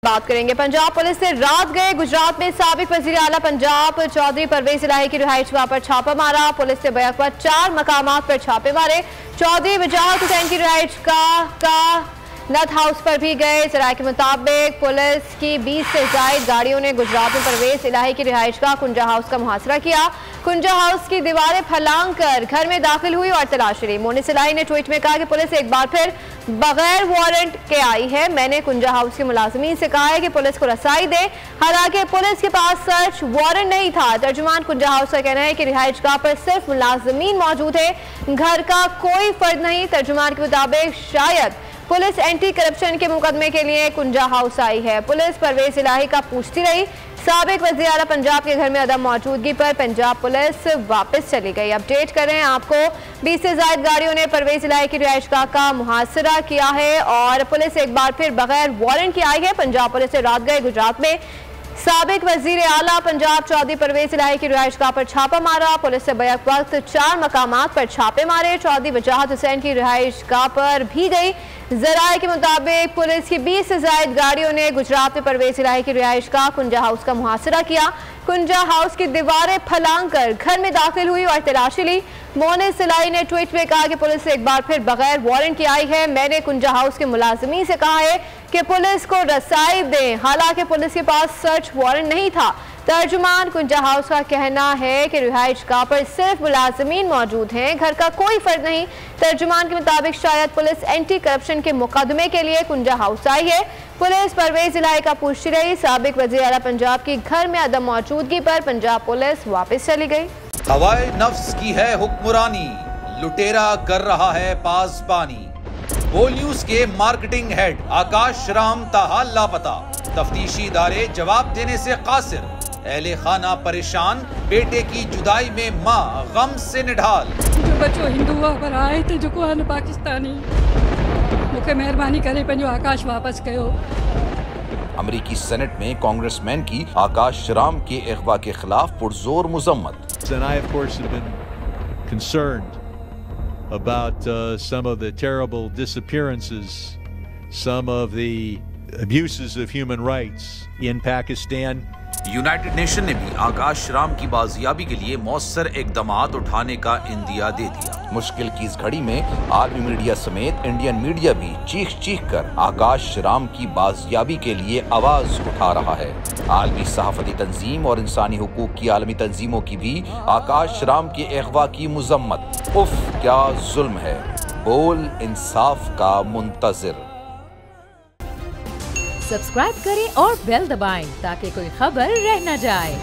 बात करेंगे। पंजाब पुलिस से रात गए गुजरात में साबिक वजीर आला पंजाब चौधरी परवेज इलाही की रिहाइशगाह पर छापा मारा। पुलिस से बैक पर 4 मकामात पर छापे मारे। चौधरी वजाहत हुसैन की रिहाइशगाह का नथ हाउस पर भी गए। जराये के मुताबिक पुलिस की 20 से ज्यादा गाड़ियों ने गुजरात में परवेज इलाही की रिहाइशगाह कुंजा हाउस का मुहासरा किया। कुंजा हाउस की दीवारें फलांग कर घर में दाखिल हुई और तलाशी ली। मोनिस इलाही ने ट्वीट में कहा कि पुलिस एक बार फिर बगैर वारंट के आई है। मैंने कुंजा हाउस के मुलाजिमीन से कहा है कि पुलिस को रसाई दे, हालांकि पुलिस के पास सर्च वारंट नहीं था। तर्जुमान कुंजा हाउस का कहना है कि रिहाइशगाह पर सिर्फ मुलाजिमीन मौजूद है, घर का कोई फर्द नहीं। तर्जुमान के मुताबिक शायद पुलिस एंटी करप्शन के मुकदमे के लिए कुंजा हाउस आई है। पुलिस परवेज इलाही का पूछती रही। साबिक वज़ीर आला पंजाब के घर में अदम मौजूदगी पर पंजाब पुलिस वापस चली गई। अपडेट कर रहे हैं आपको, 20 से ज्यादा गाड़ियों ने परवेज इलाही की रिहाइशगाह का मुहासरा किया है और पुलिस एक बार फिर बगैर वारंट की आई है। पंजाब पुलिस से रात गए गुजरात में साबिक वजीर आला पंजाब चौधरी परवेज इलाही की रिहाइशगाह पर छापा मारा। पुलिस से बैक वक्त 4 मकामात पर छापे मारे। चौधरी वजाहत हुसैन की रिहाइशगाह पर भी गई। जराये के मुताबिक पुलिस की 20 से ज्यादा गाड़ियों ने गुजरात में परवेज इलाही की रिहाइशगाह कुंजा हाउस का मुहासरा किया। कुंजा हाउस की दीवारें फलांग कर घर में दाखिल हुई और तलाशी ली। मोनिस इलाही ने ट्वीट में कहा कि पुलिस एक बार फिर बगैर वारंट की आई है। मैंने कुंजा हाउस के मुलाजिमीन से कहा है कि पुलिस को रसाई दें, हालांकि पुलिस के पास सर्च वारंट नहीं था। तर्जुमान कुंजा हाउस का कहना है कि रिहाइशगाह पर सिर्फ मुलाजिमीन मौजूद हैं, घर का कोई फर्द नहीं। तर्जुमान के मुताबिक शायद पुलिस एंटी करप्शन के मुकदमे के लिए कुंजा हाउस आई है। पुलिस परवेज इलाही का पूछती रही। साबिक वज़ीर आला पंजाब की घर में अदम मौजूदगी पर पंजाब पुलिस वापस चली गई। हवाए नफ्स की है हुक्मरानी, लुटेरा कर रहा है पासबानी। बोल न्यूज के मार्केटिंग हेड आकाश राम ताहा लापता, तफ्तीशी इदारे जवाब देने से कासिर। अहले खाना परेशान, बेटे की जुदाई में माँ गम से निढाल। जो बच्चो हिंदू पर आए थे जो को पाकिस्तानी, मुझे मेहरबानी करे पंहिंजो आकाश वापस कयो। अमरीकी सेनेट में कांग्रेसमैन की आकाश राम के अगवा के खिलाफ पुरजोर मुजम्मत। And I, of course, have been concerned about some of the terrible disappearances, some of the abuses of human rights in Pakistan. United nation ने भी आकाश राम की बाजियाबी के लिए मौसर इकदामात उठाने का इंदिया दे दिया। मुश्किल की इस घड़ी में आर्मी मीडिया समेत इंडियन मीडिया भी चीख कर आकाश राम की बाजियाबी के लिए आवाज उठा रहा है। आलमी सहाफती तंजीम और इंसानी हुकूक की आलमी तंजीमों की भी आकाश राम के अगवा की मुजम्मत। उफ क्या जुल्म है, बोल इंसाफ का मुंतजिर। सब्सक्राइब करें और बेल दबाएं ताकि कोई खबर रह न जाए।